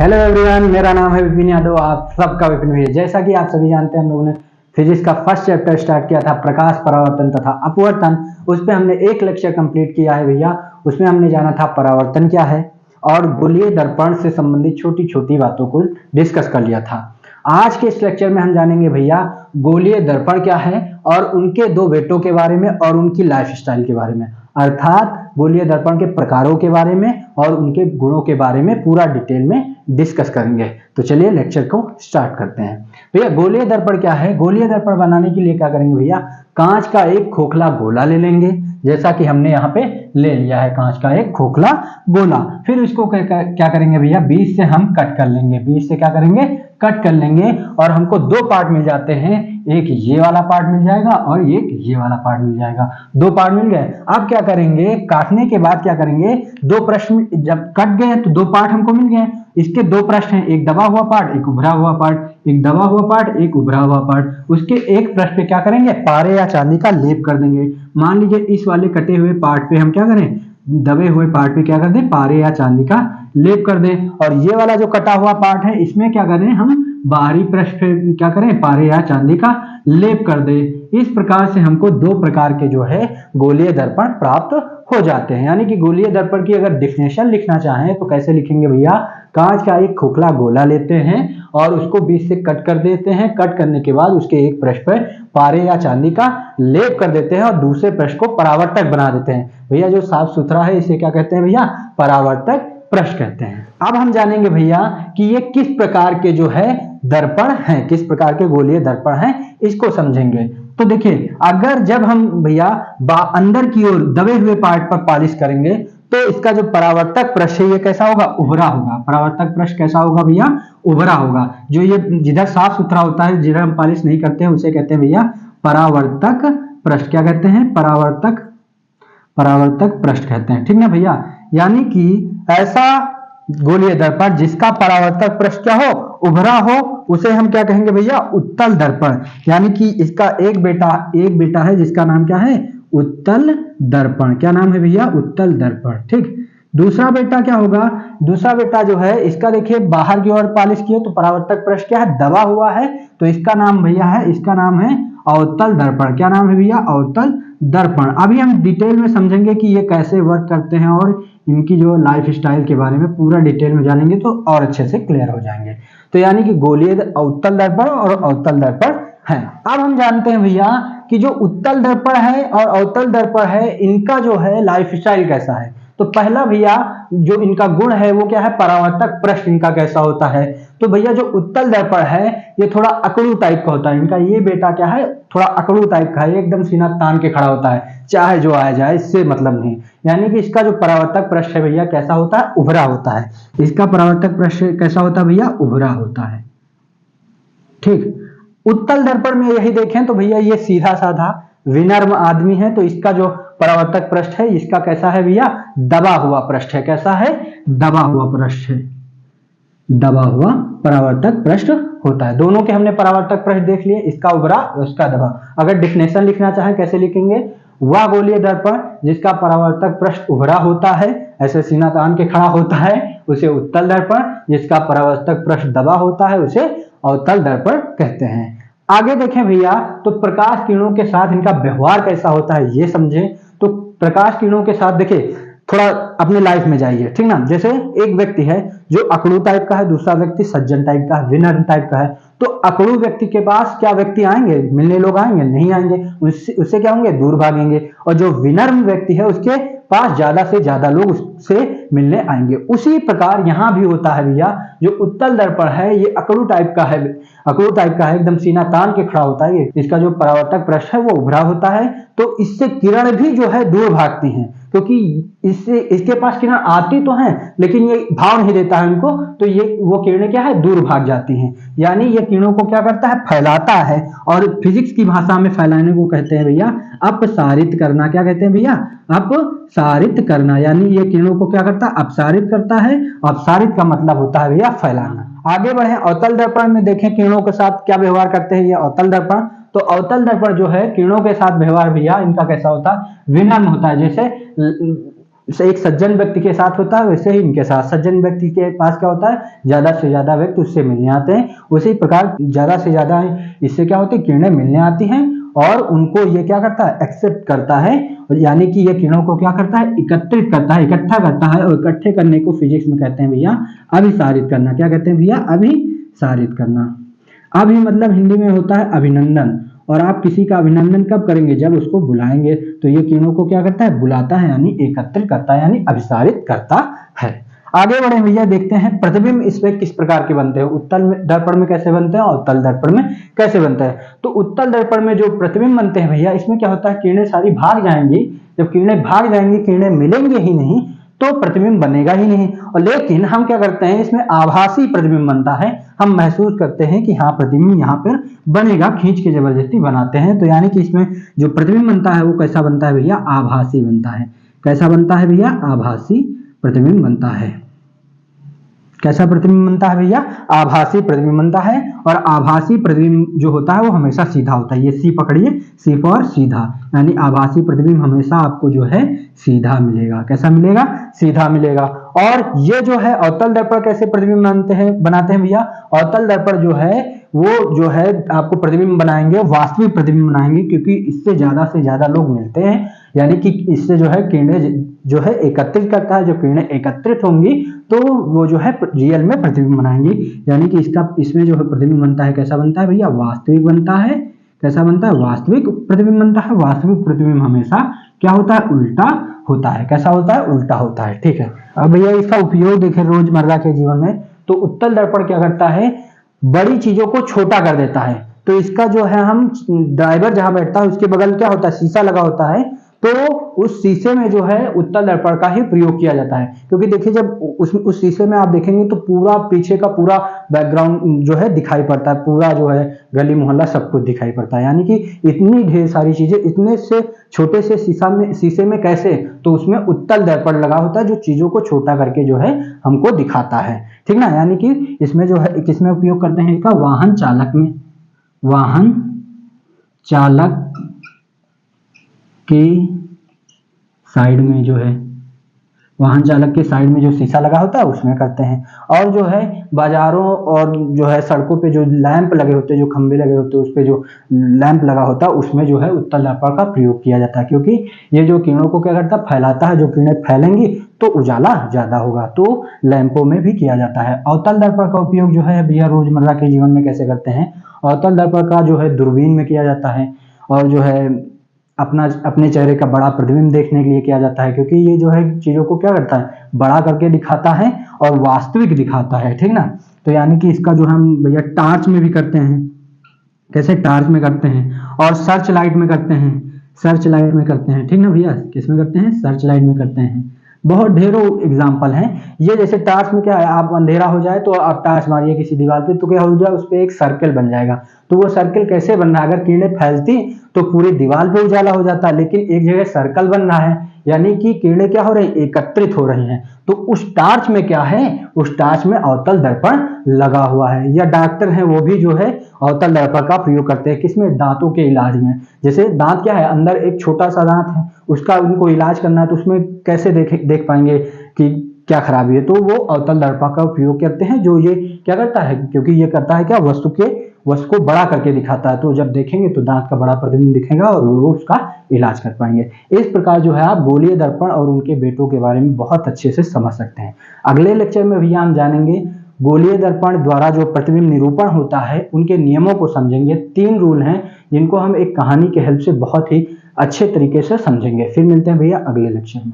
Hello everyone, मेरा नाम है विपिन यादव। आप सबका विपिन भैया। जैसा कि आप सभी जानते हैं, हम लोगों ने फिजिक्स का फर्स्ट चैप्टर स्टार्ट किया था, प्रकाश परावर्तन तथा अपवर्तन। उस पे हमने एक लेक्चर कंप्लीट किया है भैया। उसमें हमने जाना था परावर्तन क्या है और गोलीय दर्पण से संबंधित छोटी छोटी बातों को डिस्कस कर लिया था। आज के इस लेक्चर में हम जानेंगे भैया गोलीय दर्पण क्या है और उनके दो बेटों के बारे में और उनकी लाइफ स्टाइल के बारे में, अर्थात गोलीय दर्पण के प्रकारों के बारे में और उनके गुणों के बारे में पूरा डिटेल में डिस्कस करेंगे। तो चलिए लेक्चर को स्टार्ट करते हैं। भैया गोलीय दर्पण क्या है? गोलीय दर्पण बनाने के लिए क्या करेंगे भैया, कांच का एक खोखला गोला ले लेंगे, जैसा कि हमने यहाँ पे ले लिया है कांच का एक खोखला गोला। फिर इसको क्या करेंगे भैया, बीच से हम कट कर लेंगे। बीच से क्या करेंगे, कट कर लेंगे और हमको दो पार्ट मिल जाते हैं, एक ये वाला पार्ट मिल जाएगा और एक ये वाला पार्ट मिल जाएगा। दो पार्ट मिल गए। अब क्या करेंगे, काटने के बाद क्या करेंगे, दो प्रश्न जब कट गए तो दो पार्ट हमको मिल गए। इसके दो प्रश्न हैं, एक दबा हुआ पार्ट, एक उभरा हुआ पार्ट। एक दबा हुआ पार्ट, एक उभरा हुआ पार्ट। उसके एक पृष्ठ पे क्या करेंगे, पारे या चांदी का लेप कर देंगे। मान लीजिए इस वाले कटे हुए पार्ट पे हम क्या करें, दबे हुए पार्ट पे क्या कर दें, पारे या चांदी का लेप कर दें। और ये वाला जो कटा हुआ पार्ट है, इसमें क्या करें, हम बाहरी पृष्ठ पे क्या करें, पारे या चांदी का लेप कर दें। इस प्रकार से हमको दो प्रकार के जो है गोलीय दर्पण प्राप्त हो जाते हैं। यानी कि गोलीय दर्पण की अगर डिफिनेशन लिखना चाहें तो कैसे लिखेंगे भैया, कांच का एक खोखला गोला लेते हैं और उसको बीच से कट कर देते हैं। कट करने के बाद उसके एक पृष्ठ पर पारे या चांदी का लेप कर देते हैं और दूसरे पृष्ठ को परावर्तक बना देते हैं। भैया जो साफ सुथरा है इसे क्या कहते हैं भैया, परावर्तक पृष्ठ कहते हैं। अब हम जानेंगे भैया कि ये किस प्रकार के जो है दर्पण हैं, किस प्रकार के गोलीय दर्पण हैं, इसको समझेंगे। तो देखिए, अगर जब हम भैया अंदर की ओर दबे हुए पार्ट पर पॉलिश करेंगे तो इसका जो परावर्तक पृष्ठ है ये कैसा होगा, उभरा होगा। परावर्तक पृष्ठ कैसा होगा भैया, उभरा होगा। जो ये जिधर साफ सुथरा होता है, जिधर हम पॉलिश नहीं करते हैं, उसे कहते हैं भैया परावर्तक पृष्ठ। क्या कहते हैं, परावर्तक पृष्ठ कहते हैं। ठीक ना भैया। यानी कि ऐसा गोलीय दर्पण जिसका परावर्तक पृष्ठ क्या हो, उभरा हो, उसे हम क्या कहेंगे भैया, उत्तल दर्पण। यानी कि इसका एक बेटा है जिसका नाम क्या है, उत्तल दर्पण। क्या नाम है भैया, उत्तल दर्पण। ठीक। दूसरा बेटा क्या होगा, दूसरा बेटा जो है इसका देखिए बाहर की ओर पॉलिश किए तो परावर्तक पृष्ठ क्या है, दबा हुआ है, तो इसका नाम भैया है, इसका नाम है अवतल दर्पण। क्या नाम है भैया, अवतल दर्पण। अभी हम डिटेल में समझेंगे कि ये कैसे वर्क करते हैं और इनकी जो लाइफ स्टाइल के बारे में पूरा डिटेल में जानेंगे तो और अच्छे से क्लियर हो जाएंगे। तो यानी कि गोलीय उत्तल दर्पण और अवतल दर्पण है। अब हम जानते हैं भैया कि जो उत्तल दर्पण है और अवतल दर्पण है, इनका जो है लाइफ स्टाइल कैसा है। तो पहला भैया जो इनका गुण है वो क्या है, परावर्तक पृष्ठ इनका कैसा होता है। तो भैया जो उत्तल दर्पण है ये थोड़ा अकड़ू टाइप का होता है। इनका ये बेटा क्या है, थोड़ा अकड़ू टाइप का है, एकदम सीना तान के खड़ा होता है, चाहे जो आ जाए इससे मतलब नहीं। यानी कि इसका जो परावर्तक पृष्ठ है भैया कैसा होता है, उभरा होता है। इसका परावर्तक पृष्ठ कैसा होता है भैया, उभरा होता है। ठीक। उत्तल दर्पण में यही देखें तो भैया ये सीधा साधा विनम्र आदमी है, तो इसका जो परावर्तक पृष्ठ है इसका कैसा है भैया, दबा हुआ पृष्ठ है। कैसा है, दबा हुआ पृष्ठ है, दबा हुआ परावर्तक पृष्ठ होता है। दोनों के हमने परावर्तक पृष्ठ देख लिए, इसका उभरा उसका दबा। अगर डिफिनेशन लिखना चाहें कैसे लिखेंगे, वह गोलीय दर्पण जिसका परावर्तक पृष्ठ उभरा होता है, ऐसे सीना तान के खड़ा होता है, उसे उत्तल दर्पण। जिसका परावर्तक पृष्ठ दबा होता है उसे अवतल दर्पण कहते हैं। आगे देखें भैया तो प्रकाश किरणों के साथ इनका व्यवहार कैसा होता है ये समझें। तो प्रकाश किरणों के साथ देखिए, थोड़ा अपने लाइफ में जाइए, ठीक ना। जैसे एक व्यक्ति है जो अकड़ू टाइप का है, दूसरा व्यक्ति सज्जन टाइप का है, विनम्र टाइप का है। तो अकड़ू व्यक्ति के पास क्या व्यक्ति आएंगे, मिलने लोग आएंगे, नहीं आएंगे, उससे क्या होंगे, दूर भागेंगे। और जो विनम्र व्यक्ति है उसके पास ज्यादा से ज्यादा लोग उससे मिलने आएंगे। उसी प्रकार यहां भी होता है भैया, जो उत्तल दर्पण है ये अकड़ू टाइप का है, अकड़ू टाइप का है, एकदम सीना तान के खड़ा होता है। इसका जो परावर्तक पृष्ठ है वो उभरा होता है, तो इससे किरण भी जो है दूर भागती हैं, क्योंकि इससे इसके पास किरण आती तो हैं लेकिन ये भाव नहीं देता है उनको, तो ये वो किरणें क्या है, दूर भाग जाती हैं। यानी ये किरणों को क्या करता है, फैलाता है। और फिजिक्स की भाषा में फैलाने को कहते हैं भैया अपसारित करना। क्या कहते हैं भैया, अपसारित करना। यानी ये किरणों को क्या करता है, अपसारित करता है। अपसारित का मतलब होता है भैया फैलाना। आगे बढ़े, अवतल दर्पण में देखें किरणों के साथ क्या व्यवहार करते हैं ये अवतल दर्पण। तो अवतल दर्पण जो है किरणों के साथ व्यवहार भैया इनका कैसा होता है, विनम्र होता है। जैसे एक सज्जन व्यक्ति के साथ होता है वैसे ही इनके साथ, सज्जन व्यक्ति के पास क्या होता है, ज्यादा से ज्यादा व्यक्ति उससे मिलने आते हैं, उसी प्रकार ज्यादा से ज्यादा इससे क्या होती है, किरणें मिलने आती हैं और उनको ये क्या करता है, एक्सेप्ट करता है, और यानी कि ये किरणों को क्या करता है, एकत्रित करता है, इकट्ठा करता है, और इकट्ठे करने को फिजिक्स में कहते हैं भैया अभिसारित करना। क्या कहते हैं भैया, अभिसारित करना। अभी मतलब हिंदी में होता है अभिनंदन, और आप किसी का अभिनंदन कब करेंगे, जब उसको बुलाएंगे, तो ये किरणों को क्या करता है, बुलाता है, यानी एकत्रित करता है, यानी अभिसारित करता है। आगे बढ़े भैया, देखते हैं प्रतिबिंब इसमें किस प्रकार के बनते हैं, उत्तल दर्पण में कैसे बनते हैं और उत्तल दर्पण में कैसे बनते हैं। तो उत्तल दर्पण में जो प्रतिबिंब बनते हैं भैया, इसमें क्या होता है, किरणें सारी भाग जाएंगी, जब किरणें भाग जाएंगी, किरणें मिलेंगे ही नहीं, तो प्रतिबिंब बनेगा ही नहीं। और लेकिन हम क्या करते हैं, इसमें आभासी प्रतिबिंब बनता है, हम महसूस करते हैं कि हाँ प्रतिबिंब यहाँ पर बनेगा, खींच के जबरदस्ती बनाते हैं। तो यानी कि इसमें जो प्रतिबिंब बनता है वो कैसा बनता है भैया, आभासी बनता है। कैसा बनता है भैया, आभासी प्रतिबिंब बनता है। कैसा प्रतिबिंब बनता है भैया, आभासी प्रतिबिंब बनता है। और आभासी प्रतिबिंब जो होता है वो हमेशा सीधा होता है, ये सी पकड़िए, सी फॉर सीधा, यानी आभासी प्रतिबिंब हमेशा आपको जो है सीधा मिलेगा। कैसा मिलेगा, सीधा मिलेगा। और ये जो है अवतल दर्पण कैसे प्रतिबिंब बनाते हैं भैया, अवतल दर्पण जो है वो जो है आपको प्रतिबिंब बनाएंगे, वास्तविक प्रतिबिंब बनाएंगे, क्योंकि इससे ज्यादा लोग मिलते हैं, यानी कि इससे जो है किरणें जो है एकत्रित करता है, जो किरणें एकत्रित होंगी तो वो जो है रियल में प्रतिबिंब बनाएंगी, यानी कि इसमें जो है प्रतिबिंब बनता है, कैसा बनता है भैया, वास्तविक बनता है। कैसा बनता है, वास्तविक प्रतिबिंब बनता है। वास्तविक प्रतिबिंब हमेशा क्या होता है, उल्टा होता है। कैसा होता है, उल्टा होता है। ठीक है, अब भैया इसका उपयोग देखें रोजमर्रा के जीवन में, तो उत्तल दर्पण क्या करता है, बड़ी चीजों को छोटा कर देता है। तो इसका जो है, हम ड्राइवर जहां बैठता है उसके बगल क्या होता है, शीशा लगा होता है, तो उस शीशे में जो है उत्तल दर्पण का ही प्रयोग किया जाता है, क्योंकि देखिए जब उस शीशे में आप देखेंगे तो पूरा पीछे का पूरा बैकग्राउंड जो है दिखाई पड़ता है, पूरा जो है गली मोहल्ला सब कुछ दिखाई पड़ता है, यानी कि इतनी ढेर सारी चीजें इतने से छोटे से शीशे में कैसे, तो उसमें उत्तल दर्पण लगा होता है जो चीजों को छोटा करके जो है हमको दिखाता है। ठीक ना, यानी कि इसमें जो है किसमें उपयोग करते हैं इसका, वाहन चालक में, वाहन चालक के साइड में जो है, वाहन चालक के साइड में जो शीशा लगा होता है उसमें करते हैं। और जो है बाजारों और जो है सड़कों पे जो लैंप लगे होते हैं, जो खंबे लगे होते हैं, उस पे जो लैंप लगा होता है उसमें जो है उत्तल दर्पण का प्रयोग किया जाता है, क्योंकि ये जो किरणों को क्या करता है, फैलाता है, जो किरणें फैलेंगी तो उजाला ज्यादा होगा, तो लैंपों में भी किया जाता है। अवतल दर्पण का उपयोग जो है भैया रोजमर्रा के जीवन में कैसे करते हैं, अवतल दर्पण का जो है दूरबीन में किया जाता है, और जो है अपने चेहरे का बड़ा प्रतिबिंब देखने के लिए किया जाता है, क्योंकि ये जो है चीजों को क्या करता है, बड़ा करके दिखाता है और वास्तविक दिखाता है। ठीक ना, तो यानी कि इसका जो हम भैया टार्च में भी करते हैं, कैसे, टार्च में करते हैं, और सर्च लाइट में करते हैं, सर्च लाइट में करते हैं। ठीक ना भैया, किस में करते हैं, सर्च लाइट में करते हैं। बहुत ढेरों एग्जाम्पल हैं ये। जैसे टार्च में क्या है, आप अंधेरा हो जाए तो आप टार्च मारिए किसी दीवार पे, तो क्या हो जाए, उस पर एक सर्कल बन जाएगा। तो वो सर्कल कैसे बन रहा है, अगर किरणें फैलती तो पूरी दीवार पे उजाला हो जाता है, लेकिन एक जगह सर्कल बन रहा है, यानी कि किरणें क्या हो रही, एकत्रित हो रही हैं। तो उस टार्च में क्या है, उस टार्च में अवतल दर्पण लगा हुआ है। या डॉक्टर हैं वो भी जो है अवतल दर्पण का प्रयोग करते हैं, किसमें, दांतों के इलाज में। जैसे दांत क्या है, अंदर एक छोटा सा दांत है, उसका उनको इलाज करना है, तो उसमें कैसे देख पाएंगे कि क्या खराबी है, तो वो अवतल दर्पण का उपयोग करते हैं, जो ये क्या करता है, क्योंकि ये करता है क्या, वस्तु को बड़ा करके दिखाता है, तो जब देखेंगे तो दांत का बड़ा प्रतिबिंब दिखेगा और वो उसका इलाज कर पाएंगे। इस प्रकार जो है आप गोलीय दर्पण और उनके बेटों के बारे में बहुत अच्छे से समझ सकते हैं। अगले लेक्चर में भी हम जानेंगे गोलीय दर्पण द्वारा जो प्रतिबिंब निरूपण होता है उनके नियमों को समझेंगे। 3 रूल हैं जिनको हम एक कहानी के हेल्प से बहुत ही अच्छे तरीके से समझेंगे। फिर मिलते हैं भैया अगले लेक्चर में।